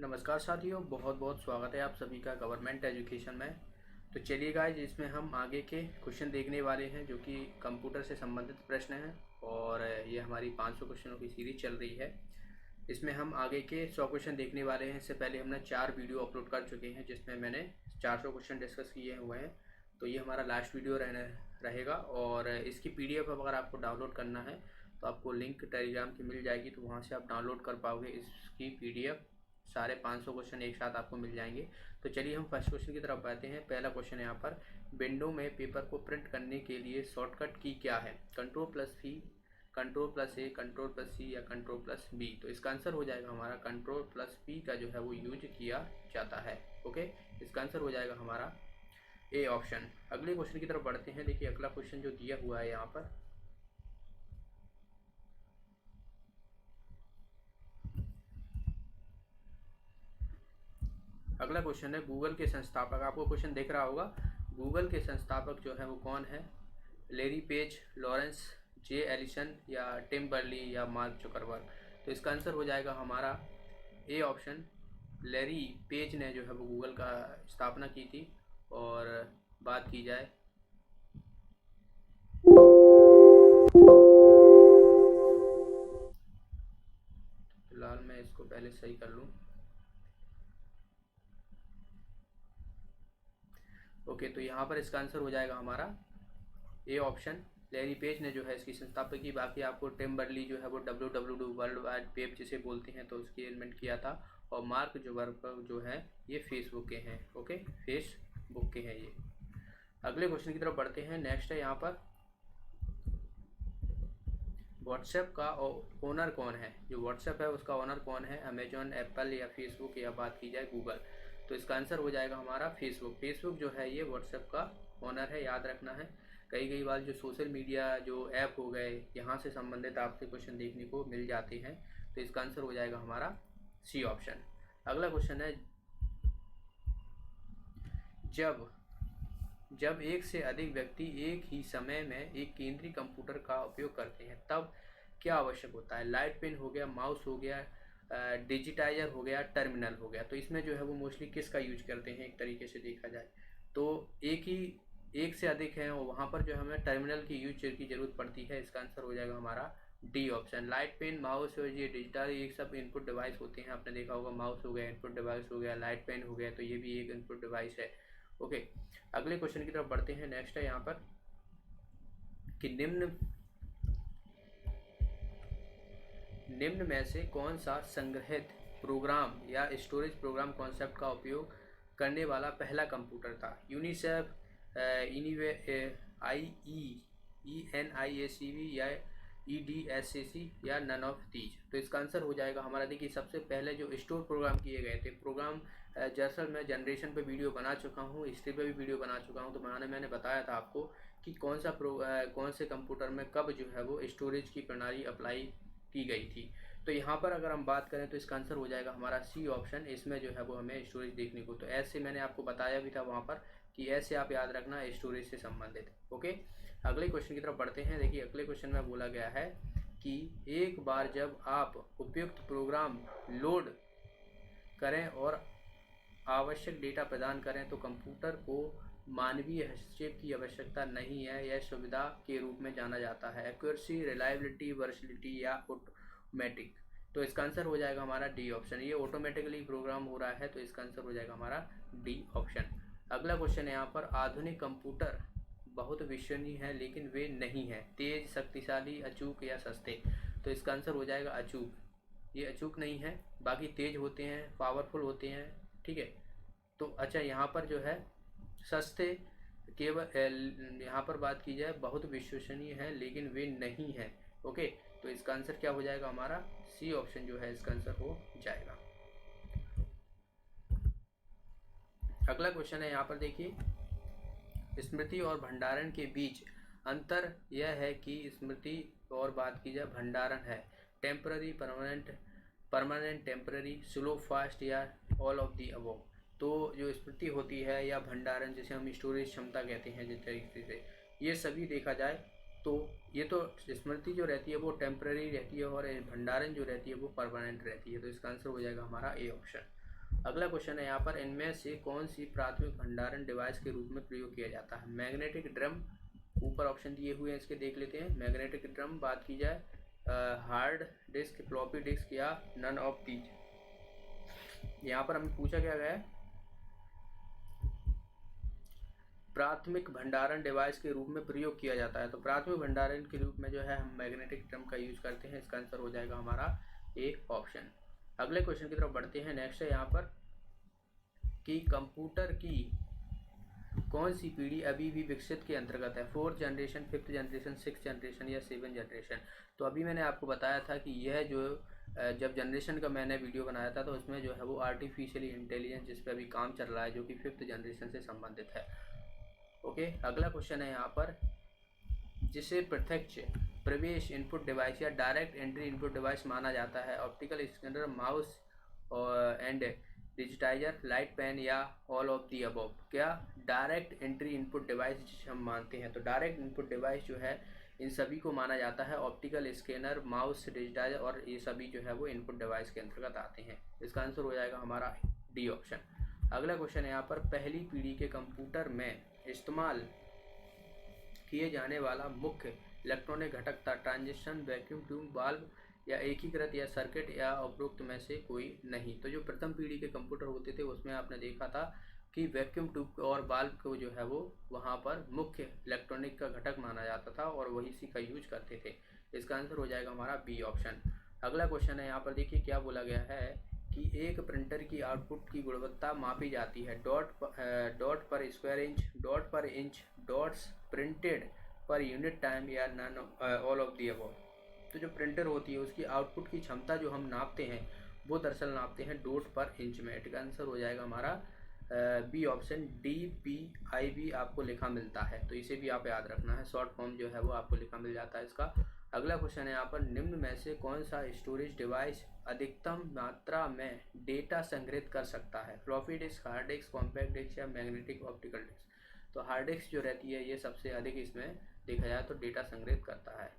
नमस्कार साथियों, बहुत बहुत स्वागत है आप सभी का गवर्नमेंट एजुकेशन में। तो चलिए गाइस, इसमें हम आगे के क्वेश्चन देखने वाले हैं जो कि कंप्यूटर से संबंधित प्रश्न हैं और ये हमारी 500 क्वेश्चनों की सीरीज चल रही है। इसमें हम आगे के 100 क्वेश्चन देखने वाले हैं। इससे पहले हमने 4 वीडियो अपलोड कर चुके हैं जिसमें मैंने 400 क्वेश्चन डिस्कस किए हुए हैं। तो ये हमारा लास्ट वीडियो रहेगा और इसकी PDF अगर आपको डाउनलोड करना है तो आपको लिंक टेलीग्राम की मिल जाएगी, तो वहाँ से आप डाउनलोड कर पाओगे इसकी PDF। सारे 500 क्वेश्चन एक साथ आपको मिल जाएंगे। तो चलिए हम फर्स्ट क्वेश्चन की तरफ आते हैं। पहला क्वेश्चन है यहाँ पर, विंडो में पेपर को प्रिंट करने के लिए शॉर्टकट की क्या है? Ctrl+V, Ctrl+A, Ctrl+C या Ctrl+B। तो इसका आंसर हो जाएगा हमारा Ctrl+P का जो है वो यूज किया जाता है। ओके, इसका आंसर हो जाएगा हमारा ए ऑप्शन। अगले क्वेश्चन की तरफ बढ़ते हैं। देखिए अगला क्वेश्चन जो दिया हुआ है यहाँ पर, अगला क्वेश्चन है, गूगल के संस्थापक, आपको क्वेश्चन दिख रहा होगा, गूगल के संस्थापक जो है वो कौन है? लैरी पेज, लॉरेंस, जे एलिसन या टिम बर्ली या मार्क जुकरबर्ग। तो इसका आंसर हो जाएगा हमारा ए ऑप्शन। लैरी पेज ने जो है वो गूगल का स्थापना की थी। और बात की जाए फिलहाल मैं इसको पहले सही कर लूँ। ओके, तो यहाँ पर इसका आंसर हो जाएगा हमारा ए ऑप्शन। लैरी पेज ने जो है इसकी संस्थापक की। बाकी आपको टिम बर्ली जो है वो WWW वर्ल्ड वाइड वेब जिसे बोलते हैं तो उसकी इन्वेंट किया था। और मार्क जुकरबर्ग जो है ये फेसबुक के हैं। ओके, फेसबुक के हैं ये। अगले क्वेश्चन की तरफ बढ़ते हैं। नेक्स्ट है यहाँ पर, व्हाट्सएप का ओनर कौन है? जो व्हाट्सएप है उसका ओनर कौन है? अमेजॉन, एप्पल या फेसबुक या बात की जाए गूगल। तो इसका आंसर हो जाएगा हमारा फेसबुक। फेसबुक जो है ये व्हाट्सएप का ओनर है, याद रखना है। कई बार जो सोशल मीडिया जो ऐप हो गए, यहाँ से संबंधित आपसे क्वेश्चन देखने को मिल जाते हैं। तो इसका आंसर हो जाएगा हमारा सी ऑप्शन। अगला क्वेश्चन है, जब एक से अधिक व्यक्ति एक ही समय में एक केंद्रीय कंप्यूटर का उपयोग करते हैं तब क्या आवश्यक होता है? लाइट पेन हो गया, माउस हो गया, डिजिटाइजर हो गया, टर्मिनल हो गया। तो इसमें जो है वो मोस्टली किसका यूज करते हैं एक तरीके से देखा जाए तो एक से अधिक है और वहाँ पर जो हमें टर्मिनल की यूज की ज़रूरत पड़ती है। इसका आंसर हो जाएगा हमारा D option. Light pen, mouse और ये डिजिटल, ये सब इनपुट डिवाइस होते हैं। आपने देखा होगा, माउस हो गया इनपुट डिवाइस हो गया, लाइट पेन हो गया तो ये भी एक इनपुट डिवाइस है। ओके, अगले क्वेश्चन की तरफ बढ़ते हैं। नेक्स्ट है यहाँ पर कि निम्न में से कौन सा संग्रहित प्रोग्राम या स्टोरेज प्रोग्राम कॉन्सेप्ट का उपयोग करने वाला पहला कंप्यूटर था? यूनिसेफ, IENIACV या EDSAC या नन ऑफ दीज। तो इसका आंसर हो जाएगा हमारा, देखिए सबसे पहले जो स्टोर प्रोग्राम किए गए थे, प्रोग्राम दरअसल मैं जनरेशन पे वीडियो बना चुका हूँ, हिस्ट्री पे भी वीडियो बना चुका हूँ। तो मैंने बताया था आपको कि कौन से कंप्यूटर में कब जो है वो स्टोरेज की प्रणाली अप्लाई की गई थी। तो यहाँ पर अगर हम बात करें तो इसका आंसर हो जाएगा हमारा सी ऑप्शन। इसमें जो है वो हमें स्टोरेज देखने को, तो ऐसे मैंने आपको बताया भी था वहाँ पर कि ऐसे आप याद रखना स्टोरेज से संबंधित। ओके, अगले क्वेश्चन की तरफ बढ़ते हैं। देखिए अगले क्वेश्चन में बोला गया है कि एक बार जब आप उपयुक्त प्रोग्राम लोड करें और आवश्यक डेटा प्रदान करें तो कंप्यूटर को मानवीय हस्तक्षेप की आवश्यकता नहीं है। यह सुविधा के रूप में जाना जाता है। एक्यूरेसी, रिलायबिलिटी, वर्सटिलिटी या ऑटोमेटिक। तो इसका आंसर हो जाएगा हमारा डी ऑप्शन। ये ऑटोमेटिकली प्रोग्राम हो रहा है तो इसका आंसर हो जाएगा हमारा डी ऑप्शन। अगला क्वेश्चन है यहाँ पर, आधुनिक कंप्यूटर बहुत विश्वसनीय है लेकिन वे नहीं हैं तेज, शक्तिशाली, अचूक या सस्ते। तो इसका आंसर हो जाएगा अचूक। ये अचूक नहीं है, बाकी तेज होते हैं, पावरफुल होते हैं। ठीक है, तो अच्छा यहाँ पर जो है सस्ते, केवल यहाँ पर बात की जाए बहुत विश्वसनीय है लेकिन वे नहीं हैं। ओके, तो इसका आंसर क्या हो जाएगा हमारा? सी ऑप्शन जो है इसका आंसर हो जाएगा। अगला क्वेश्चन है यहाँ पर, देखिए स्मृति और भंडारण के बीच अंतर यह है कि स्मृति और बात की जाए भंडारण है temporary, permanent, temporary, slow, fast या ऑल ऑफ दी अबव। तो जो स्मृति होती है या भंडारण, जिसे हम स्टोरेज क्षमता कहते हैं जिस तरीके से, ये सभी देखा जाए तो ये तो स्मृति जो रहती है वो टेम्पररी रहती है और भंडारण जो रहती है वो परमानेंट रहती है। तो इसका आंसर हो जाएगा हमारा ए ऑप्शन। अगला क्वेश्चन है यहाँ पर, इनमें से कौन सी प्राथमिक भंडारण डिवाइस के रूप में प्रयोग किया जाता है? मैग्नेटिक ड्रम, ऊपर ऑप्शन दिए हुए हैं, इसके देख लेते हैं। मैग्नेटिक ड्रम बात की जाए, हार्ड डिस्क, फ्लॉपी डिस्क या नन ऑफ दीज। यहाँ पर हमें पूछा क्या गया है, प्राथमिक भंडारण डिवाइस के रूप में प्रयोग किया जाता है। तो प्राथमिक भंडारण के रूप में जो है हम मैग्नेटिक ड्रम का यूज करते हैं। इसका आंसर हो जाएगा हमारा ए ऑप्शन। अगले क्वेश्चन की तरफ बढ़ते हैं। नेक्स्ट है यहाँ पर कि कंप्यूटर की कौन सी पीढ़ी अभी भी विकसित के अंतर्गत है? 4th generation, 5th generation, 6th generation या 7th जनरेशन? तो अभी मैंने आपको बताया था कि यह जो जब जनरेशन का मैंने वीडियो बनाया था तो उसमें जो है वो आर्टिफिशियली इंटेलिजेंस जिस पे अभी काम चल रहा है, जो कि 5th जनरेशन से संबंधित है। ओके, अगला क्वेश्चन है यहाँ पर, जिसे प्रत्यक्ष प्रवेश इनपुट डिवाइस या डायरेक्ट एंट्री इनपुट डिवाइस माना जाता है? ऑप्टिकल स्कैनर, माउस और एंड डिजिटाइजर, लाइट पेन या ऑल ऑफ दी अबव? क्या डायरेक्ट एंट्री इनपुट डिवाइस जिसे हम मानते हैं, तो डायरेक्ट इनपुट डिवाइस जो है इन सभी को माना जाता है। ऑप्टिकल स्कैनर, माउस, डिजिटाइजर और ये सभी जो है वो इनपुट डिवाइस के अंतर्गत आते हैं। इसका आंसर हो जाएगा हमारा डी ऑप्शन। अगला क्वेश्चन है यहाँ पर, पहली पीढ़ी के कंप्यूटर में इस्तेमाल किए जाने वाला मुख्य इलेक्ट्रॉनिक घटक था? ट्रांजिस्टर, वैक्यूम ट्यूब, वाल्व या एकीकृत या सर्किट या उपरोक्त में से कोई नहीं? तो जो प्रथम पीढ़ी के कंप्यूटर होते थे उसमें आपने देखा था कि वैक्यूम ट्यूब और वाल्व को जो है वो वहाँ पर मुख्य इलेक्ट्रॉनिक का घटक माना जाता था और वही सी का यूज करते थे। इसका आंसर हो जाएगा हमारा बी ऑप्शन। अगला क्वेश्चन है यहाँ पर, देखिए क्या बोला गया है कि एक प्रिंटर की आउटपुट की गुणवत्ता मापी जाती है dot per square inch, dot per inch, dots printed per unit time या none all of the above? तो जो प्रिंटर होती है उसकी आउटपुट की क्षमता जो हम नापते हैं वो दरअसल नापते हैं डॉट पर इंच में। इसका आंसर हो जाएगा हमारा बी ऑप्शन। DPIB आपको लिखा मिलता है, तो इसे भी आप याद रखना है, शॉर्ट फॉर्म जो है वो आपको लिखा मिल जाता है इसका। अगला क्वेश्चन है यहाँ पर, निम्न में से कौन सा स्टोरेज डिवाइस अधिकतम मात्रा में डेटा संग्रहित कर सकता है? Floppy disk, hard disk, compact disk या मैग्नेटिक ऑप्टिकल डिस्क? तो हार्ड डिस्क जो रहती है ये सबसे अधिक इसमें देखा जाए तो डेटा संग्रहित करता है।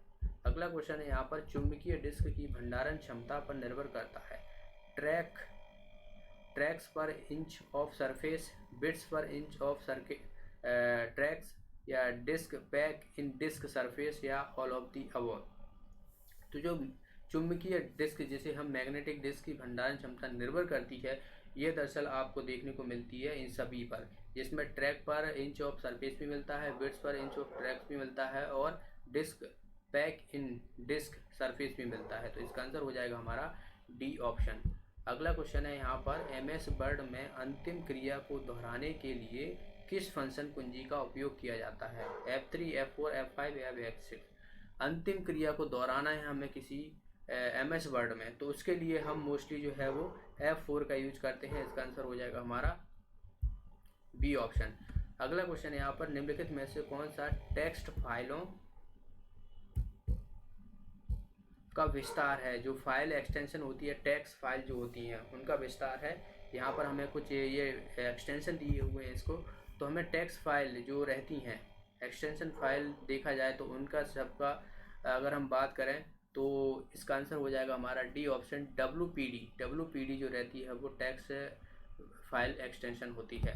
अगला क्वेश्चन है यहाँ पर, चुंबकीय डिस्क की भंडारण क्षमता पर निर्भर करता है? ट्रैक्स पर इंच ऑफ सरफेस, बिट्स पर इंच ऑफ सर्किट ट्रैक्स या डिस्क पैक इन डिस्क सरफेस या ऑल ऑफ दी अबव? तो जो चुंबकीय डिस्क जिसे हम मैग्नेटिक डिस्क की भंडारण क्षमता निर्भर करती है ये दरअसल आपको देखने को मिलती है इन सभी पर, जिसमें ट्रैक पर इंच ऑफ सरफेस भी मिलता है, बिट्स पर इंच ऑफ ट्रैक्स भी मिलता है और डिस्क पैक इन डिस्क सरफेस भी मिलता है। तो इसका आंसर हो जाएगा हमारा डी ऑप्शन। अगला क्वेश्चन है यहाँ पर, MS वर्ड में अंतिम क्रिया को दोहराने के लिए किस फंक्शन कुंजी का उपयोग किया जाता है? F3, F4, F5 या F6? अंतिम क्रिया को दोहराना है हमें किसी MS वर्ड में, तो उसके लिए हम मोस्टली जो है वो F4 का यूज करते हैं। इसका आंसर हो जाएगा हमारा बी ऑप्शन। अगला क्वेश्चन यहाँ पर, निम्नलिखित में से कौन सा टेक्स्ट फाइलों का विस्तार है? जो फाइल एक्सटेंशन होती है, टेक्स्ट फाइल जो होती हैं उनका विस्तार है। यहाँ पर हमें कुछ ये एक्सटेंशन दिए हुए हैं इसको, तो हमें टेक्स्ट फाइल जो रहती हैं एक्सटेंशन फाइल देखा जाए तो उनका सबका अगर हम बात करें तो इसका आंसर हो जाएगा हमारा डी ऑप्शन। WPD जो रहती है वो टेक्स्ट फाइल एक्सटेंशन होती है।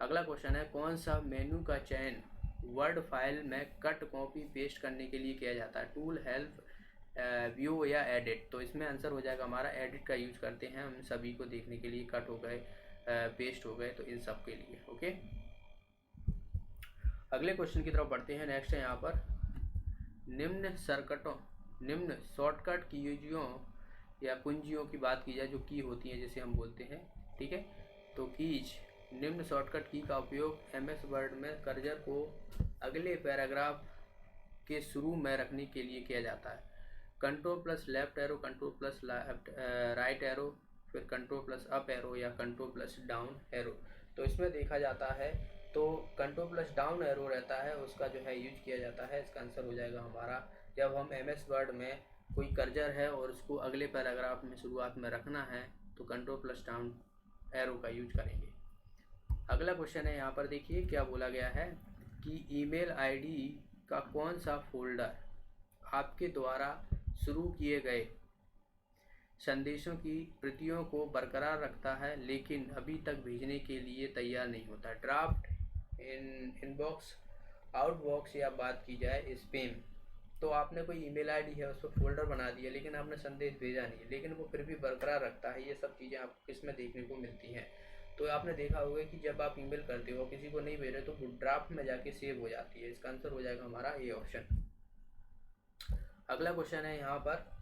अगला क्वेश्चन है, कौन सा मेनू का चयन वर्ड फाइल में कट, कॉपी, पेस्ट करने के लिए किया जाता है? टूल, हेल्प, व्यू या एडिट? तो इसमें आंसर हो जाएगा हमारा एडिट का यूज करते हैं हम सभी को देखने के लिए, कट हो गए, पेस्ट हो गए, तो इन सब के लिए। ओके, अगले क्वेश्चन की तरफ बढ़ते हैं। नेक्स्ट है यहाँ पर, निम्न शॉर्टकट कीजियों या कुंजियों की बात की जाए, जो की होती है जिसे हम बोलते हैं, ठीक है, तो कीज निम्न शॉर्टकट की का उपयोग MS वर्ड में कर्सर को अगले पैराग्राफ के शुरू में रखने के लिए किया जाता है? Control plus left arrow, control plus right arrow, फिर कंट्रोल प्लस अप एरो या कंट्रोल प्लस डाउन एरो? तो इसमें देखा जाता है तो कंट्रोल प्लस डाउन एरो रहता है उसका जो है यूज किया जाता है। इसका आंसर हो जाएगा हमारा, जब हम MS वर्ड में कोई कर्सर है और उसको अगले पैराग्राफ में शुरुआत में रखना है तो कंट्रोल प्लस डाउन एरो का यूज करेंगे। अगला क्वेश्चन है यहाँ पर, देखिए क्या बोला गया है कि ईमेल ID का कौन सा फोल्डर आपके द्वारा शुरू किए गए संदेशों की प्रतियों को बरकरार रखता है लेकिन अभी तक भेजने के लिए तैयार नहीं होता। ड्राफ्ट, इनबॉक्स, आउटबॉक्स या बात की जाए स्पैम, तो आपने कोई ईमेल आईडी है उस पर फोल्डर बना दिया लेकिन आपने संदेश भेजा नहीं, लेकिन वो फिर भी बरकरार रखता है। ये सब चीज़ें आपको किसमें देखने को मिलती हैं? तो आपने देखा होगा कि जब आप ईमेल करते हो किसी को नहीं भेज रहे तो वो ड्राफ्ट में जाके सेव हो जाती है। इसका आंसर हो जाएगा हमारा ए ऑप्शन। अगला क्वेश्चन है यहाँ पर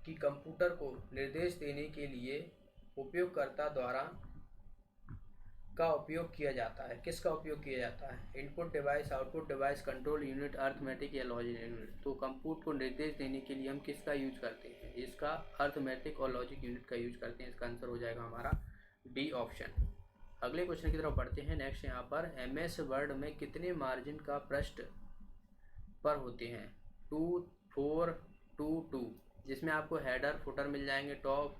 कि कंप्यूटर को निर्देश देने के लिए उपयोगकर्ता द्वारा का उपयोग किया जाता है। किसका उपयोग किया जाता है? Input device, output device, control unit, arithmetic या लॉजिक यूनिट। तो कंप्यूटर को निर्देश देने के लिए हम किसका यूज करते हैं? इसका अर्थमेटिक और लॉजिक यूनिट का यूज करते हैं। इसका आंसर हो जाएगा हमारा डी ऑप्शन। अगले क्वेश्चन की तरफ बढ़ते हैं। नेक्स्ट यहाँ पर एमएस वर्ड में कितने मार्जिन का पृष्ठ पर होते हैं? 2, 4, 2, 2, जिसमें आपको हेडर फुटर मिल जाएंगे। टॉप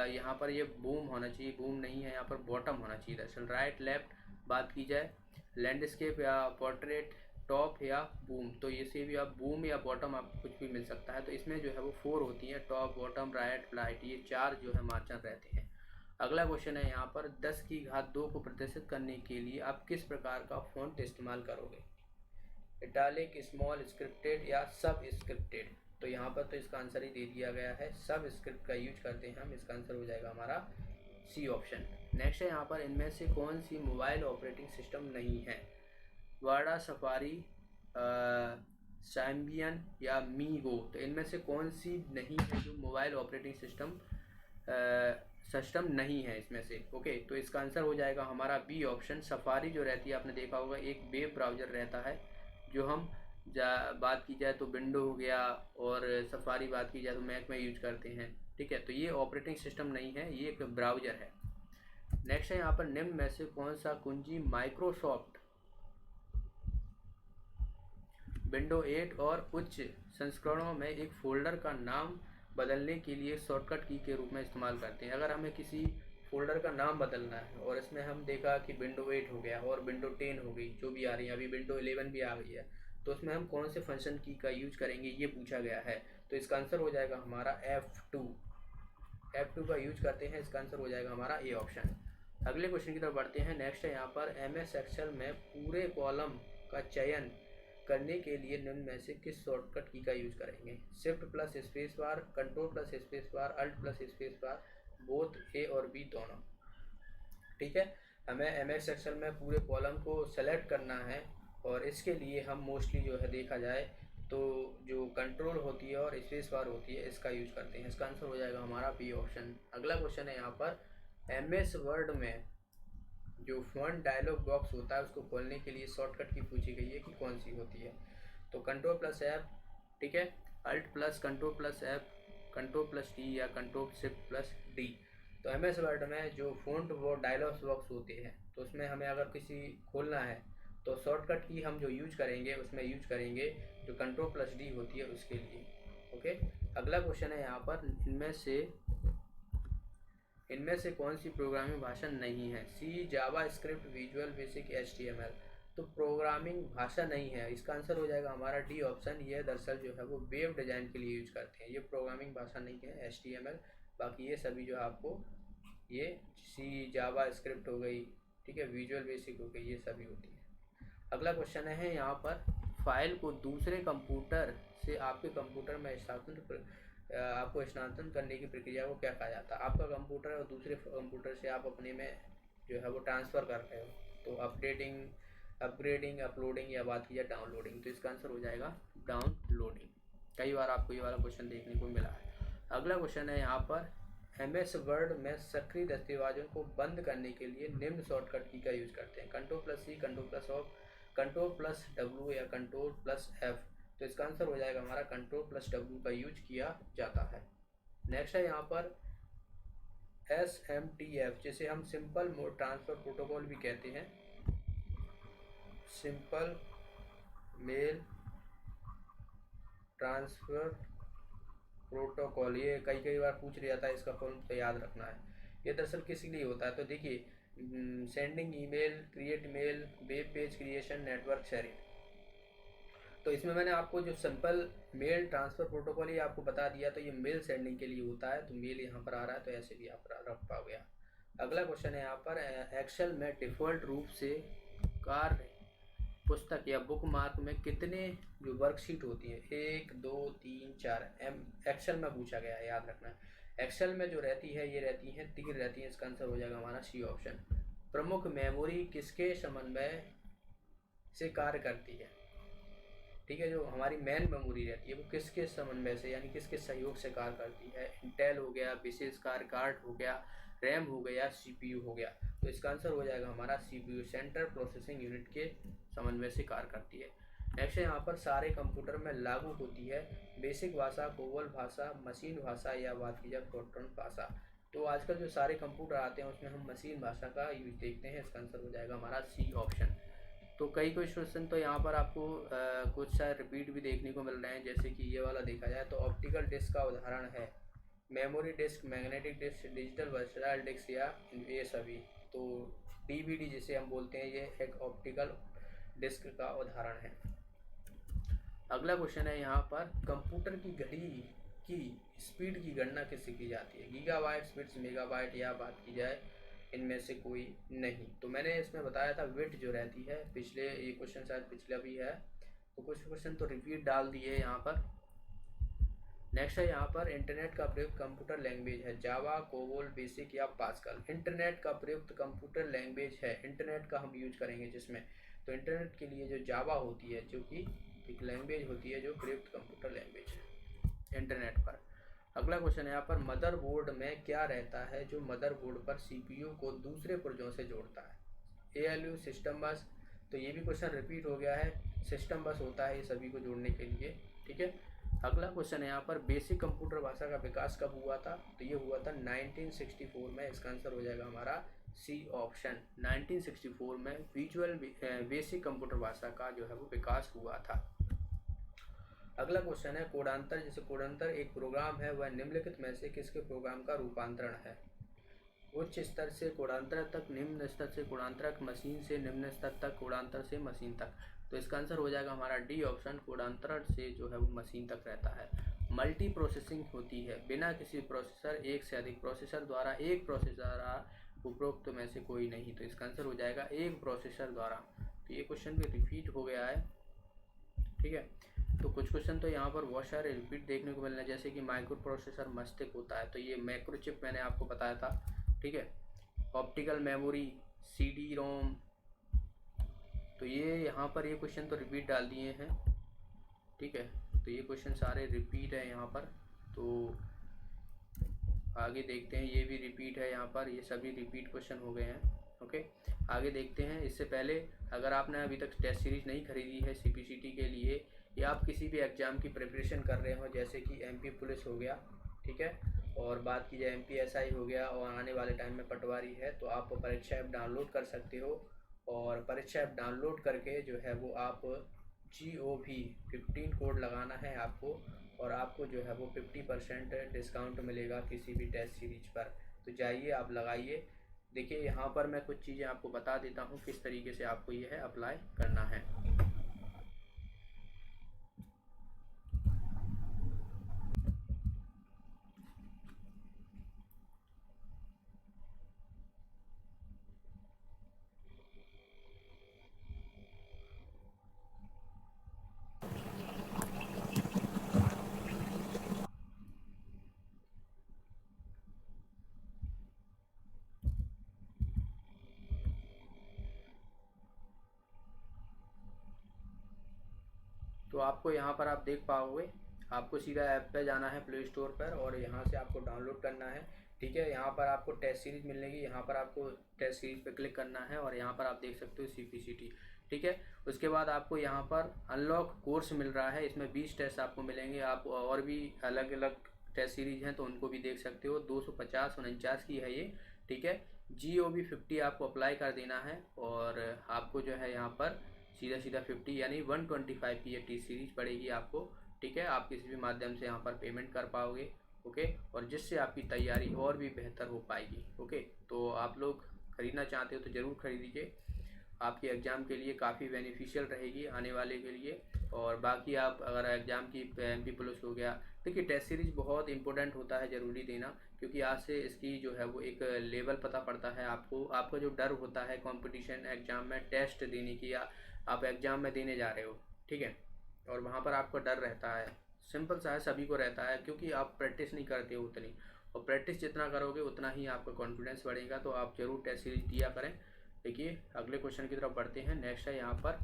यहाँ पर ये बूम होना चाहिए, बूम नहीं है, यहाँ पर बॉटम होना चाहिए दरअसल। राइट, लेफ्ट बात की जाए, लैंडस्केप या पोर्ट्रेट, टॉप या बूम, तो इसे भी आप बूम या बॉटम आपको कुछ भी मिल सकता है। तो इसमें जो है वो 4 होती हैं, टॉप, बॉटम, राइट, फ्लाइट, ये 4 जो है मार्जिन रहते हैं। अगला क्वेश्चन है यहाँ पर 10 की घात 2 को प्रदर्शित करने के लिए आप किस प्रकार का फॉन्ट इस्तेमाल करोगे? इटैलिक, स्मॉल, स्क्रिप्टेड या सब स्क्रिप्टेड? तो यहाँ पर तो इसका आंसर ही दे दिया गया है, सब स्क्रिप्ट का यूज करते हैं हम। इसका आंसर हो जाएगा हमारा सी ऑप्शन। नेक्स्ट है यहाँ पर इनमें से कौन सी मोबाइल ऑपरेटिंग सिस्टम नहीं है? वाडा, सफारी, सैम्बियन या मीगो? तो इनमें से कौन सी नहीं है जो मोबाइल ऑपरेटिंग सिस्टम नहीं है इसमें से? ओके, तो इसका आंसर हो जाएगा हमारा बी ऑप्शन। सफारी जो रहती है आपने देखा होगा एक वेब ब्राउज़र रहता है, जो हम बात की जाए तो विंडो हो गया और सफारी बात की जाए तो मैक में यूज करते हैं। ठीक है, तो ये ऑपरेटिंग सिस्टम नहीं है, ये एक ब्राउज़र है। नेक्स्ट है यहाँ पर निम्न में से कौन सा कुंजी माइक्रोसॉफ्ट विंडो 8 और उच्च संस्करणों में एक फोल्डर का नाम बदलने के लिए शॉर्टकट की के रूप में इस्तेमाल करते हैं? अगर हमें किसी फोल्डर का नाम बदलना है और इसमें हम देखा कि विंडो 8 हो गया और विंडो 10 हो गई, जो भी आ रही है, अभी विंडो 11 भी आ गई है, तो उसमें हम कौन से फंक्शन की का यूज करेंगे ये पूछा गया है। तो इसका आंसर हो जाएगा हमारा F2 का यूज करते हैं। इसका आंसर हो जाएगा हमारा ए ऑप्शन। अगले क्वेश्चन की तरफ बढ़ते हैं। नेक्स्ट है यहाँ पर MS एक्सेल में पूरे कॉलम का चयन करने के लिए निम्न में से किस शॉर्टकट की का यूज करेंगे? Shift plus space bar, control plus space bar, alt plus space bar, both A और बी दोनों? ठीक है, हमें MS एक्सेल में पूरे कॉलम को सेलेक्ट करना है और इसके लिए हम मोस्टली जो है देखा जाए तो जो कंट्रोल होती है और स्पेस बार होती है इसका यूज करते हैं। इसका आंसर हो जाएगा हमारा बी ऑप्शन। अगला क्वेश्चन है यहाँ पर MS वर्ड में जो फॉन्ट डायलॉग बॉक्स होता है उसको खोलने के लिए शॉर्टकट की पूछी गई है कि कौन सी होती है? तो कंट्रोल प्लस F, ठीक है, alt plus control plus F, control plus D या कंट्रोल शिफ्ट प्लस D? तो MS वर्ड में जो फॉन्ट वो डायलॉग बॉक्स होते हैं तो उसमें हमें अगर किसी खोलना है तो शॉर्टकट की हम जो यूज करेंगे उसमें यूज करेंगे जो कंट्रोल प्लस D होती है उसके लिए। ओके, अगला क्वेश्चन है यहाँ पर इनमें से कौन सी प्रोग्रामिंग भाषा नहीं है? सी, जावा स्क्रिप्ट, विजुअल बेसिक, HTML? तो प्रोग्रामिंग भाषा नहीं है, इसका आंसर हो जाएगा हमारा डी ऑप्शन। ये दरअसल जो है वो वेब डिज़ाइन के लिए यूज करते हैं, ये प्रोग्रामिंग भाषा नहीं है HTML। बाकी ये सभी जो है आपको ये सी, जावा स्क्रिप्ट हो गई, ठीक है, विजुअल बेसिक हो गई, ये सभी होती है। अगला क्वेश्चन है यहाँ पर फाइल को दूसरे कंप्यूटर से आपके कंप्यूटर में आपको स्थानांतरण करने की प्रक्रिया को क्या कहा जाता है? आपका कंप्यूटर और दूसरे कंप्यूटर से आप अपने में जो है वो ट्रांसफ़र कर रहे हो, तो अपग्रेडिंग, अपलोडिंग या बात की जाए डाउनलोडिंग? तो इसका आंसर हो जाएगा डाउनलोडिंग। कई बार आपको ये वाला क्वेश्चन देखने को मिला है। अगला क्वेश्चन है यहाँ पर MS वर्ड में सक्रिय दस्तावेजों को बंद करने के लिए निम्न शॉर्टकट की का यूज करते हैं? Control plus C, control plus of, control plus W या कंट्रोल प्लस F? तो इसका आंसर हो जाएगा हमारा कंट्रोल प्लस W का यूज किया जाता है। नेक्स्ट है यहाँ पर SMTF, जिसे हम सिंपल मोड ट्रांसफ़र प्रोटोकॉल भी कहते हैं, सिंपल मेल ट्रांसफ़र प्रोटोकॉल। ये कई बार पूछ लिया था, इसका फॉर्म तो याद रखना है। ये दरअसल किस लिए होता है? तो देखिए, sending email, create mail, web page creation, network sharing. तो इसमें मैंने आपको जो सिंपल मेल ट्रांसफ़र प्रोटोकॉल ये आपको बता दिया, तो ये मेल सेंडिंग के लिए होता है, तो मेल यहाँ पर आ रहा है, तो ऐसे भी आप रख पाओगे। अगला क्वेश्चन है यहाँ पर, एक्सेल में डिफ़ॉल्ट रूप से कार्य पुस्तक या बुक मार्क में कितने जो वर्कशीट होती है, 1 2 3 4 एक्सेल में पूछा गया है, याद रखना। एक्सेल में जो रहती है ये रहती हैं 3 रहती हैं, इसका आंसर हो जाएगा हमारा सी ऑप्शन। प्रमुख मेमोरी किसके समन्वय से कार्य करती है, ठीक है, जो हमारी मेन मेमोरी रहती है वो किसके समन्वय से यानी किसके सहयोग से कार्य करती है। इंटेल हो गया, विशेष कार्य कार्ड हो गया, रैम हो गया, सीपीयू हो गया। तो इसका आंसर हो जाएगा हमारा सीपीयू, सेंट्रल प्रोसेसिंग यूनिट के समन्वय से कार्य करती है। नेक्स्ट यहाँ पर सारे कंप्यूटर में लागू होती है बेसिक भाषा, कोवल भाषा, मशीन भाषा या बात की जाए फोर्ट्रन भाषा। तो आजकल जो सारे कंप्यूटर आते हैं उसमें हम मशीन भाषा का यूज देखते हैं, इसका आंसर हो जाएगा हमारा सी ऑप्शन। तो कई क्वेश्चन तो यहाँ पर आपको कुछ शायद रिपीट भी देखने को मिल रहे हैं, जैसे कि ये वाला देखा जाए तो ऑप्टिकल डिस्क का उदाहरण है memory disk, magnetic disk, digital versatile disk या ये सभी। तो डीवीडी जिसे हम बोलते हैं ये एक ऑप्टिकल डिस्क का उदाहरण है। अगला क्वेश्चन है यहाँ पर, कंप्यूटर की घड़ी की स्पीड की गणना किससे की जाती है, गीगाबाइट, बिट्स, मेगाबाइट या बात की जाए इनमें से कोई नहीं। तो मैंने इसमें बताया था बिट जो रहती है, पिछले ये क्वेश्चन शायद पिछला भी है, तो कुछ क्वेश्चन तो रिपीट डाल दिए यहाँ पर। नेक्स्ट है यहाँ पर, इंटरनेट का प्रयुक्त कंप्यूटर लैंग्वेज है जावा, कोबोल, बेसिक या पास्कल। इंटरनेट का प्रयुक्त कंप्यूटर लैंग्वेज है, इंटरनेट का हम यूज करेंगे जिसमें, तो इंटरनेट के लिए जो जावा होती है, जो कि एक लैंग्वेज होती है जो प्रयुक्त कंप्यूटर लैंग्वेज है इंटरनेट पर। अगला क्वेश्चन है यहाँ पर, मदरबोर्ड में क्या रहता है जो मदरबोर्ड पर सीपीयू को दूसरे पुर्जों से जोड़ता है, एएलयू, सिस्टम बस। तो ये भी क्वेश्चन रिपीट हो गया है, सिस्टम बस होता है ये सभी को जोड़ने के लिए, ठीक है। अगला क्वेश्चन है यहाँ पर, बेसिक कंप्यूटर भाषा का विकास कब हुआ था, तो ये हुआ था 1964 में, इसका आंसर हो जाएगा हमारा सी ऑप्शन। 1964 में विजुअल बेसिक कंप्यूटर भाषा का जो है वो विकास हुआ था। अगला क्वेश्चन है, कोडांतर, जैसे कोडांतर एक प्रोग्राम है, वह निम्नलिखित में से किसके प्रोग्राम का रूपांतरण है, उच्च स्तर से कोडांतर तक, निम्न स्तर से कोडांतर, मशीन से निम्न स्तर तक, कोडांतर से मशीन तक। तो इसका आंसर हो जाएगा हमारा डी ऑप्शन, कोडांतर से जो है वो मशीन तक रहता है। मल्टी प्रोसेसिंग होती है बिना किसी प्रोसेसर, एक से अधिक प्रोसेसर द्वारा, एक प्रोसेसर द्वारा, उपरोक्त में से कोई नहीं। तो इसका आंसर हो जाएगा एक प्रोसेसर द्वारा। तो ये क्वेश्चन भी रिपीट हो गया है, ठीक है। तो कुछ क्वेश्चन तो यहाँ पर बहुत सारे रिपीट देखने को मिल रहे हैं, जैसे कि माइक्रो प्रोसेसर मस्तिष्क होता है, तो ये माइक्रोचिप मैंने आपको बताया था, ठीक है। ऑप्टिकल मेमोरी, सीडी रोम, तो ये यहाँ पर ये क्वेश्चन तो रिपीट डाल दिए हैं, ठीक है। तो ये क्वेश्चन सारे रिपीट है यहाँ पर। तो आगे देखते हैं, ये भी रिपीट है यहाँ पर, ये सभी रिपीट क्वेश्चन हो गए हैं, ओके। आगे देखते हैं। इससे पहले अगर आपने अभी तक टेस्ट सीरीज नहीं खरीदी है सीपीसीटी के लिए, या आप किसी भी एग्ज़ाम की प्रिपरेशन कर रहे हो, जैसे कि एमपी पुलिस हो गया, ठीक है, और बात की जाए एमपीएसआई हो गया, और आने वाले टाइम में पटवारी है, तो आप परीक्षा ऐप डाउनलोड कर सकते हो। और परीक्षा ऐप डाउनलोड करके जो है वो आप GOV 15 कोड लगाना है आपको, और आपको जो है वो 50% डिस्काउंट मिलेगा किसी भी टेस्ट सीरीज पर। तो जाइए आप लगाइए। देखिए यहाँ पर मैं कुछ चीज़ें आपको बता देता हूँ किस तरीके से आपको ये है अप्लाई करना है। तो आपको यहाँ पर आप देख पाओगे, आपको सीधा ऐप पे जाना है प्ले स्टोर पर, और यहाँ से आपको डाउनलोड करना है, ठीक है। यहाँ पर आपको टेस्ट सीरीज मिलेगी, यहाँ पर आपको टेस्ट सीरीज पे क्लिक करना है, और यहाँ पर आप देख सकते हो सीपीसीटी, ठीक है। उसके बाद आपको यहाँ पर अनलॉक कोर्स मिल रहा है, इसमें 20 टेस्ट आपको मिलेंगे। आप और भी अलग अलग टेस्ट सीरीज हैं तो उनको भी देख सकते हो। 250 49 की है ये, ठीक है। GOV 50 आपको अप्लाई कर देना है, और आपको जो है यहाँ पर सीधा सीधा 50 यानी 125 की ये टी सीरीज पड़ेगी आपको, ठीक है। आप किसी भी माध्यम से यहाँ पर पेमेंट कर पाओगे, ओके, और जिससे आपकी तैयारी और भी बेहतर हो पाएगी, ओके। तो आप लोग खरीदना चाहते हो तो ज़रूर खरीदिए। आपके एग्ज़ाम के लिए काफ़ी बेनिफिशियल रहेगी आने वाले के लिए। और बाकी आप अगर एग्ज़ाम की MP प्लस हो गया, देखिए टेस्ट सीरीज बहुत इंपॉर्टेंट होता है, ज़रूरी देना, क्योंकि आज से इसकी जो है वो एक लेवल पता पड़ता है आपको। आपका जो डर होता है कंपटीशन एग्ज़ाम में टेस्ट देने की, या आप एग्ज़ाम में देने जा रहे हो, ठीक है, और वहाँ पर आपका डर रहता है, सिंपल सा है, सभी को रहता है, क्योंकि आप प्रैक्टिस नहीं करते हो उतनी, और प्रैक्टिस जितना करोगे उतना ही आपका कॉन्फिडेंस बढ़ेगा। तो आप ज़रूर टेस्ट सीरीज दिया करें। देखिए अगले क्वेश्चन की तरफ बढ़ते हैं। नेक्स्ट है यहाँ पर,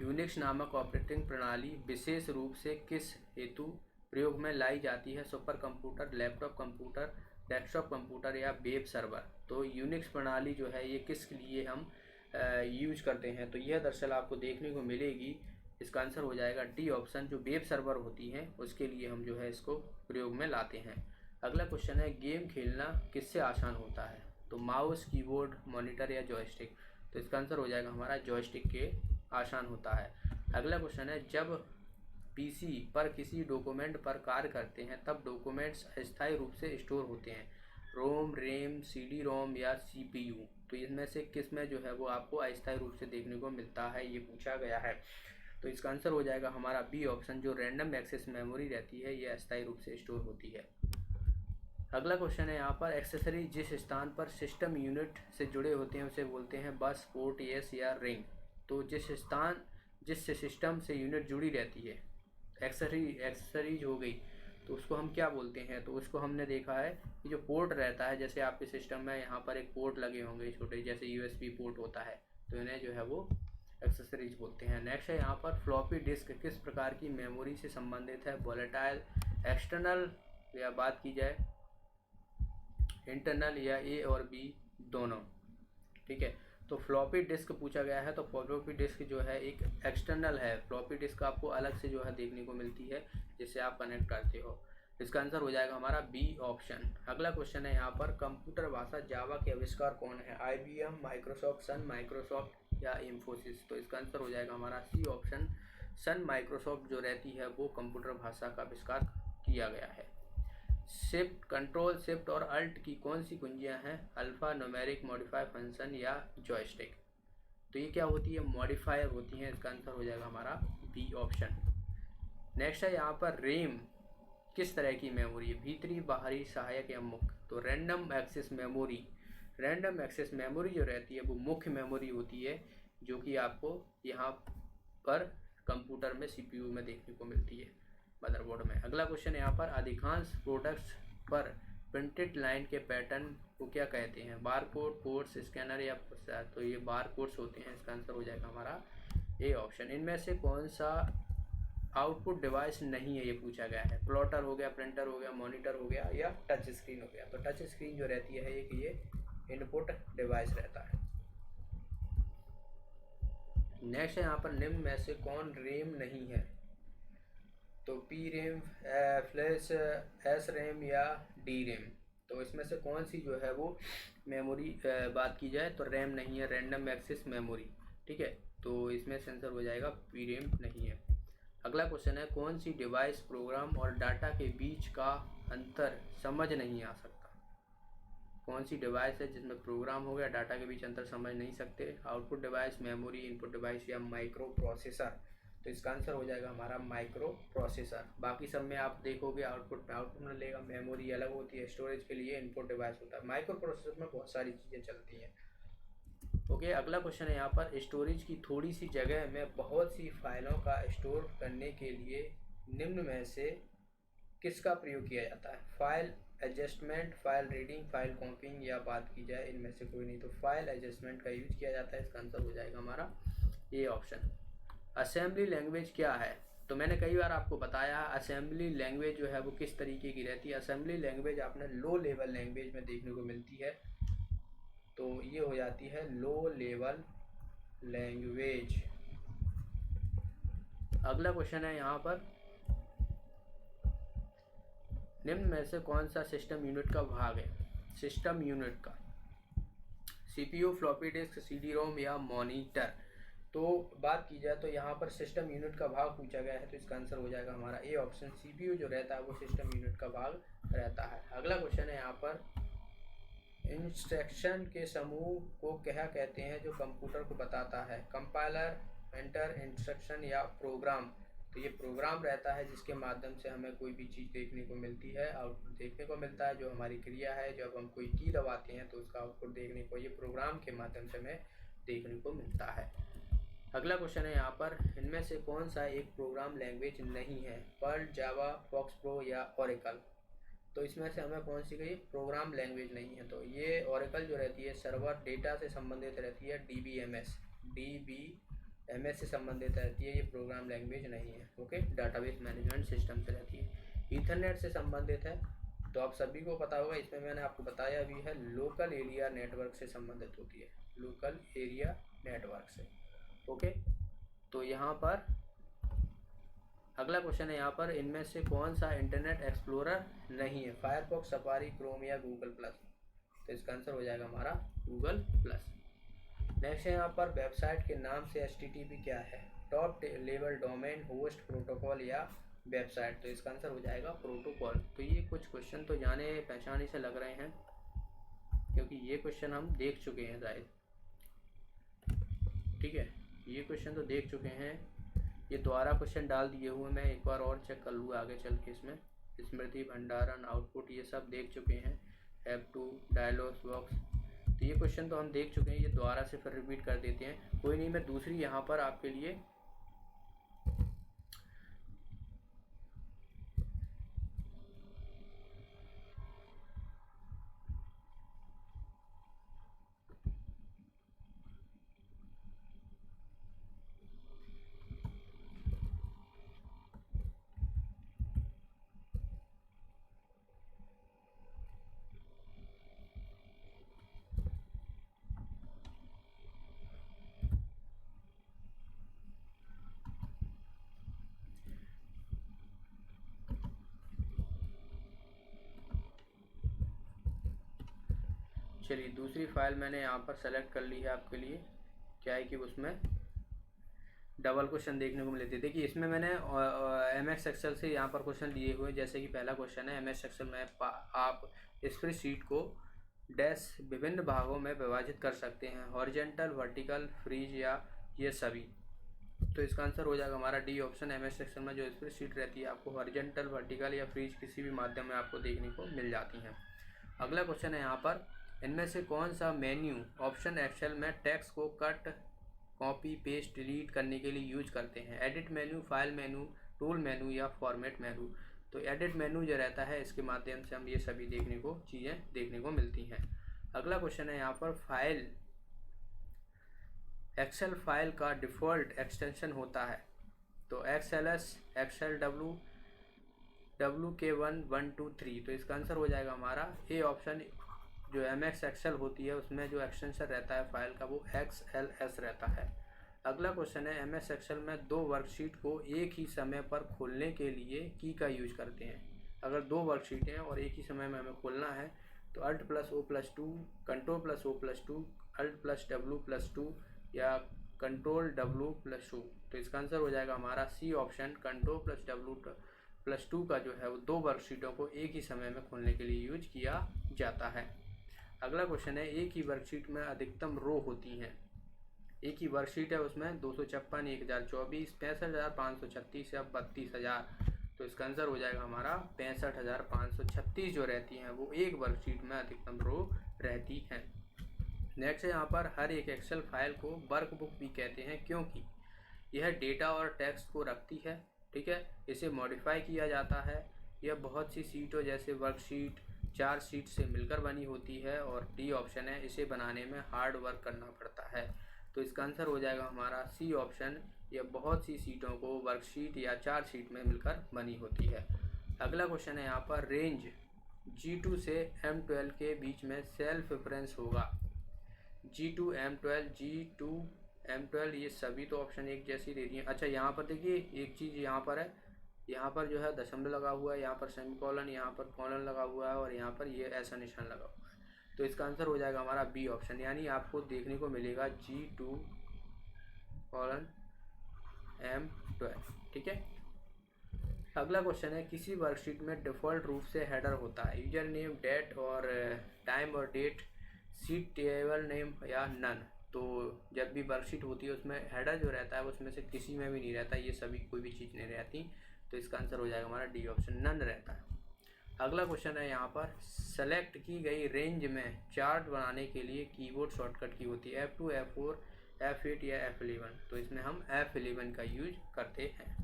यूनिक्स नामक ऑपरेटिंग प्रणाली विशेष रूप से किस हेतु प्रयोग में लाई जाती है? Super computer, laptop computer, desktop computer या वेब सर्वर? तो यूनिक्स प्रणाली जो है ये किस लिए हम यूज करते हैं? तो यह दरअसल आपको देखने को मिलेगी, इसका आंसर हो जाएगा डी ऑप्शन, जो वेब सर्वर होती हैं उसके लिए हम जो है इसको प्रयोग में लाते हैं। अगला क्वेश्चन है, गेम खेलना किससे आसान होता है? तो माउस, कीबोर्ड, मॉनिटर या जॉयस्टिक? तो इसका आंसर हो जाएगा हमारा जॉयस्टिक के आसान होता है। अगला क्वेश्चन है, जब पीसी पर किसी डॉक्यूमेंट पर कार्य करते हैं तब डॉक्यूमेंट्स अस्थायी रूप से स्टोर होते हैं? रोम, रैम, CD रोम या CPU? तो इनमें से किस में जो है वो आपको अस्थायी रूप से देखने को मिलता है, ये पूछा गया है। तो इसका आंसर हो जाएगा हमारा बी ऑप्शन, जो रैंडम एक्सेस मेमोरी रहती है ये अस्थायी रूप से स्टोर होती है। अगला क्वेश्चन है यहाँ पर, एक्सेसरी जिस स्थान पर सिस्टम यूनिट से जुड़े होते हैं उसे बोलते हैं बस, पोर्ट, एस या रिंग? तो जिस सिस्टम से यूनिट जुड़ी रहती है, एक्सेसरीज हो गई, तो उसको हम क्या बोलते हैं? तो उसको हमने देखा है कि जो पोर्ट रहता है, जैसे आपके सिस्टम में यहाँ पर एक पोर्ट लगे होंगे छोटे, जैसे USB पोर्ट होता है, तो इन्हें जो है वो एक्सेसरीज बोलते हैं। नेक्स्ट है यहाँ पर, फ्लॉपी डिस्क किस प्रकार की मेमोरी से संबंधित है? वोलेटाइल, एक्सटर्नल, या बात की जाए इंटरनल, या ए और बी दोनों? ठीक है, तो फ्लॉपी डिस्क पूछा गया है, तो फ्लॉपी डिस्क जो है एक एक्सटर्नल है। फ्लॉपी डिस्क आपको अलग से जो है देखने को मिलती है, जिससे आप कनेक्ट करते हो। इसका आंसर हो जाएगा हमारा बी ऑप्शन। अगला क्वेश्चन है यहाँ पर, कंप्यूटर भाषा जावा के आविष्कार कौन है? IBM, माइक्रोसॉफ्ट, सन माइक्रोसॉफ्ट या इंफोसिस? तो इसका आंसर हो जाएगा हमारा सी ऑप्शन, सन माइक्रोसॉफ्ट जो रहती है वो कंप्यूटर भाषा का आविष्कार किया गया है। शिफ्ट, कंट्रोल शिफ्ट और अल्ट की कौन सी कुंजियां हैं? अल्फा, न्यूमेरिक, मॉडिफाई फंक्शन या जॉयस्टिक? तो ये क्या होती है? मॉडिफायर होती हैं। इसका आंसर हो जाएगा हमारा बी ऑप्शन। नेक्स्ट है यहाँ पर, रैम किस तरह की मेमोरी है? भीतरी, बाहरी, सहायक या मुख्य? तो रैंडम एक्सेस मेमोरी जो रहती है वो मुख्य मेमोरी होती है, जो कि आपको यहाँ पर कंप्यूटर में CPU में देखने को मिलती है, मदरबोर्ड में। अगला क्वेश्चन यहाँ पर, अधिकांश प्रोडक्ट्स पर प्रिंटेड लाइन के पैटर्न को क्या कहते हैं? बारकोड, कोड्स, स्कैनर या प्रोसेसर? तो ये बारकोड्स होते हैं। इसका आंसर हो जाएगा हमारा ए ऑप्शन। इनमें से कौन सा आउटपुट डिवाइस नहीं है, ये पूछा गया है? प्लॉटर हो गया, प्रिंटर हो गया, मॉनिटर हो गया या टच स्क्रीन हो गया? तो टच स्क्रीन जो रहती है एक ये इनपुट डिवाइस रहता है। नेक्स्ट है यहाँ पर, निम्न में से कौन रैम नहीं है? तो P RAM, flash, S RAM या डी रैम? तो इसमें से कौन सी जो है वो मेमोरी बात की जाए तो रैम नहीं है, रैंडम एक्सेस मेमोरी। ठीक है, तो इसमें सेंसर हो जाएगा पी रैम नहीं है। अगला क्वेश्चन है, कौन सी डिवाइस प्रोग्राम और डाटा के बीच का अंतर समझ नहीं आ सकता? कौन सी डिवाइस है जिसमें प्रोग्राम हो गया, डाटा के बीच अंतर समझ नहीं सकते? Output device, memory, input device या माइक्रो प्रोसेसर? तो इसका आंसर हो जाएगा हमारा माइक्रो प्रोसेसर। बाकी सब में आप देखोगे आउटपुट में लेगा, मेमोरी अलग होती है, स्टोरेज के लिए इनपुट डिवाइस होता है, माइक्रो प्रोसेसर में बहुत सारी चीज़ें चलती हैं। ओके, अगला क्वेश्चन है यहाँ पर, स्टोरेज की थोड़ी सी जगह में बहुत सी फाइलों का स्टोर करने के लिए निम्न में से किसका प्रयोग किया जाता है? File adjustment, file reading, file कॉपिंग या बात की जाए इनमें से कोई नहीं? तो फाइल एडजस्टमेंट का यूज किया जाता है। इसका आंसर हो जाएगा हमारा ए ऑप्शन। असेंबली लैंग्वेज क्या है? तो मैंने कई बार आपको बताया असेंबली लैंग्वेज जो है वो किस तरीके की रहती है। असेंबली लैंग्वेज आपने लो लेवल लैंग्वेज में देखने को मिलती है, तो ये हो जाती है लो लेवल लैंग्वेज। अगला क्वेश्चन है यहाँ पर, निम्न में से कौन सा सिस्टम यूनिट का भाग है? सिस्टम यूनिट का CPU, फ्लॉपी डिस्क, CD रोम या मॉनिटर? तो बात की जाए तो यहाँ पर सिस्टम यूनिट का भाग पूछा गया है, तो इसका आंसर हो जाएगा हमारा ए ऑप्शन। CPU जो रहता है वो सिस्टम यूनिट का भाग रहता है। अगला क्वेश्चन है यहाँ पर, इंस्ट्रक्शन के समूह को क्या कहते हैं जो कंप्यूटर को बताता है? कंपाइलर, एंटर इंस्ट्रक्शन या प्रोग्राम? तो ये प्रोग्राम रहता है जिसके माध्यम से हमें कोई भी चीज़ देखने को मिलती है, आउटपुट देखने को मिलता है। जो हमारी क्रिया है, जब हम कोई की दबाते हैं तो उसका आउटपुट देखने को ये प्रोग्राम के माध्यम से हमें देखने को मिलता है। अगला क्वेश्चन है यहाँ पर, इनमें से कौन सा एक प्रोग्राम लैंग्वेज नहीं है? पर्ल, जावा, फॉक्स प्रो या ओरेकल? तो इसमें से हमें कौन सी गई प्रोग्राम लैंग्वेज नहीं है? तो ये ओरेकल जो रहती है सर्वर डेटा से संबंधित रहती है, डीबीएमएस से संबंधित रहती है, ये प्रोग्राम लैंग्वेज नहीं है। ओके, डाटाबेस मैनेजमेंट सिस्टम से रहती है। ईथरनेट से संबंधित है, तो आप सभी को पता होगा, इसमें मैंने आपको बताया भी है, लोकल एरिया नेटवर्क से संबंधित होती है, लोकल एरिया नेटवर्क से। ओके, तो यहाँ पर अगला क्वेश्चन है यहाँ पर, इनमें से कौन सा इंटरनेट एक्सप्लोरर नहीं है? फायरफॉक्स, सफारी, क्रोम या गूगल प्लस? तो इसका आंसर हो जाएगा हमारा गूगल प्लस। नेक्स्ट है यहाँ पर, वेबसाइट के नाम से HTTP क्या है? Top level domain, host, protocol या वेबसाइट? तो इसका आंसर हो जाएगा प्रोटोकॉल। तो ये कुछ क्वेश्चन तो जाने पहचाने से लग रहे हैं, क्योंकि ये क्वेश्चन हम देख चुके हैं शायद। ठीक है, ये क्वेश्चन तो देख चुके हैं, ये दोबारा क्वेश्चन डाल दिए हुए, मैं एक बार और चेक कर लूँगा आगे चल के। इसमें स्मृति भंडारण, आउटपुट, ये सब देख चुके हैं। F2, डायलॉग बॉक्स, तो ये क्वेश्चन तो हम देख चुके हैं, ये दोबारा से फिर रिपीट कर देते हैं। कोई नहीं, मैं दूसरी यहाँ पर आपके लिए चलिए दूसरी फाइल मैंने यहाँ पर सेलेक्ट कर ली है आपके लिए। क्या है कि उसमें डबल क्वेश्चन देखने को मिले थे। देखिए इसमें मैंने MS एक्सेल से यहाँ पर क्वेश्चन दिए हुए, जैसे कि पहला क्वेश्चन है, MS एक्सेल में आप स्प्रेडशीट को डैश विभिन्न भागों में विभाजित कर सकते हैं, हॉरिजेंटल, वर्टिकल, फ्रीज या ये सभी? तो इसका आंसर हो जाएगा हमारा डी ऑप्शन। MS एक्सेल में जो स्प्रेडशीट रहती है आपको हॉरिजेंटल, वर्टिकल या फ्रीज किसी भी माध्यम में आपको देखने को मिल जाती हैं। अगला क्वेश्चन है यहाँ पर, इनमें से कौन सा मेन्यू ऑप्शन एक्सेल में टेक्स्ट को कट, कॉपी, पेस्ट, डिलीट करने के लिए यूज करते हैं? Edit menu, file menu, tool menu या फॉर्मेट मेन्यू? तो एडिट मेन्यू जो रहता है इसके माध्यम से हम ये सभी चीज़ें देखने को मिलती हैं। अगला क्वेश्चन है यहाँ पर, फाइल एक्सेल फाइल का डिफ़ॉल्ट एक्सटेंशन होता है? तो XLS, XLW, WK1, 1, 2, 3? तो इसका आंसर हो जाएगा हमारा ए ऑप्शन। जो MS एक्सेल होती है उसमें जो एक्सटेंशन रहता है फाइल का वो XLS रहता है। अगला क्वेश्चन है, MS एक्सेल में दो वर्कशीट को एक ही समय पर खोलने के लिए की का यूज करते हैं? अगर दो वर्कशीट हैं और एक ही समय में हमें खोलना है तो Alt+O+2, Ctrl+O+2, Alt+W+2 या Ctrl+W+2? तो इसका आंसर हो जाएगा हमारा सी ऑप्शन, Ctrl+W+2 का जो है वो दो वर्कशीटों को एक ही समय में खोलने के लिए यूज किया जाता है। अगला क्वेश्चन है, एक ही वर्कशीट में अधिकतम रो होती हैं? एक ही वर्कशीट है उसमें 256, 1024, 65,536 या 32,000? तो इसका आंसर हो जाएगा हमारा 65,536 जो रहती हैं वो एक वर्कशीट में अधिकतम रो रहती हैं। नेक्स्ट है यहाँ पर, हर एक एक्सेल फाइल को वर्कबुक भी कहते हैं क्योंकि यह डेटा और टेक्स्ट को रखती है। ठीक है, इसे मॉडिफाई किया जाता है, यह बहुत सी सीटों जैसे वर्कशीट, 4 शीट से मिलकर बनी होती है, और डी ऑप्शन है, इसे बनाने में हार्ड वर्क करना पड़ता है। तो इसका आंसर हो जाएगा हमारा सी ऑप्शन, यह बहुत सी सीटों को वर्कशीट या 4 शीट में मिलकर बनी होती है। अगला क्वेश्चन है यहाँ पर, रेंज G2 से M12 के बीच में सेल्फ रेफरेंस होगा? G2, M12, G2, M12, ये सभी तो ऑप्शन एक जैसी दे दी है। अच्छा यहाँ पर देखिए एक चीज़ यहाँ पर है, यहाँ पर जो है दशमलव लगा हुआ है, यहाँ पर सेमीकोलन, यहाँ पर कॉलन लगा हुआ है और यहाँ पर ये ऐसा निशान लगा हुआ है। तो इसका आंसर हो जाएगा हमारा बी ऑप्शन, यानी आपको देखने को मिलेगा G2, M12। ठीक है, अगला क्वेश्चन है, किसी वर्कशीट में डिफ़ॉल्ट रूप से हेडर होता है? यूजर नेम, डेट और टाइम और डेट सीट टेबल नेम या नन। तो जब भी वर्कशीट होती है उसमें हेडर जो रहता है उसमें से किसी में भी नहीं रहता, ये सभी कोई भी चीज़ नहीं रहती। तो इसका आंसर हो जाएगा हमारा डी ऑप्शन, नन रहता है। अगला क्वेश्चन है यहाँ पर, सेलेक्ट की गई रेंज में चार्ट बनाने के लिए कीबोर्ड शॉर्टकट की होती है F2, F4, F8 या F11। तो इसमें हम F11 का यूज करते हैं।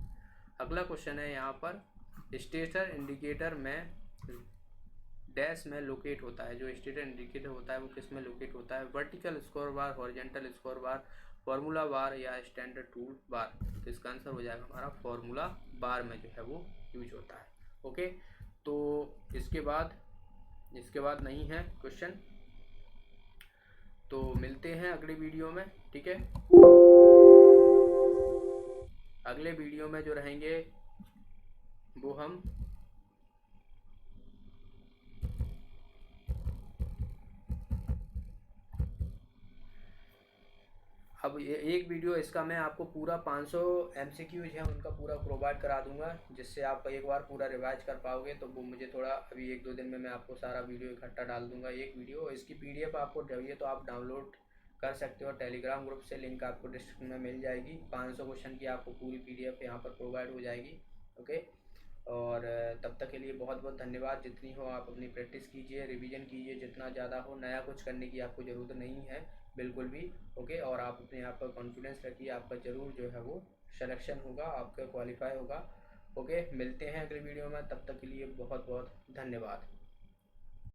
अगला क्वेश्चन है यहाँ पर, स्टेटर इंडिकेटर में डैश में लोकेट होता है। जो स्टेटर इंडिकेटर होता है वो किस में लोकेट होता है? वर्टिकल स्कोर बार, हॉरिजॉन्टल स्कोर बार, फार्मूला बार या स्टैंडर्ड टूल बार। तो इसका आंसर हो जाएगा हमारा फार्मूला बार में जो है वो यूज होता है। ओके, तो इसके बाद नहीं है क्वेश्चन, तो मिलते हैं अगले वीडियो में। ठीक है, अगले वीडियो में जो रहेंगे वो हम अब ये एक वीडियो इसका मैं आपको पूरा 500 MCQs हैं उनका पूरा प्रोवाइड करा दूंगा, जिससे आप एक बार पूरा रिवाइज कर पाओगे। तो वो मुझे थोड़ा अभी 1-2 दिन में मैं आपको सारा वीडियो इकट्ठा डाल दूंगा एक वीडियो। इसकी PDF आपको चाहिए तो आप डाउनलोड कर सकते हो टेलीग्राम ग्रुप से, लिंक आपको डिस्क्रिप्शन में मिल जाएगी। 500 क्वेश्चन की आपको पूरी PDF यहाँ पर प्रोवाइड हो जाएगी। ओके, और तब तक के लिए बहुत बहुत धन्यवाद। जितनी हो आप अपनी प्रैक्टिस कीजिए, रिवीजन कीजिए जितना ज़्यादा हो। नया कुछ करने की आपको ज़रूरत नहीं है बिल्कुल भी। ओके, और आप अपने आप पर कॉन्फिडेंस रखिए, आपका ज़रूर जो है वो सिलेक्शन होगा, आपका क्वालिफाई होगा। ओके, मिलते हैं अगले वीडियो में, तब तक के लिए बहुत बहुत धन्यवाद।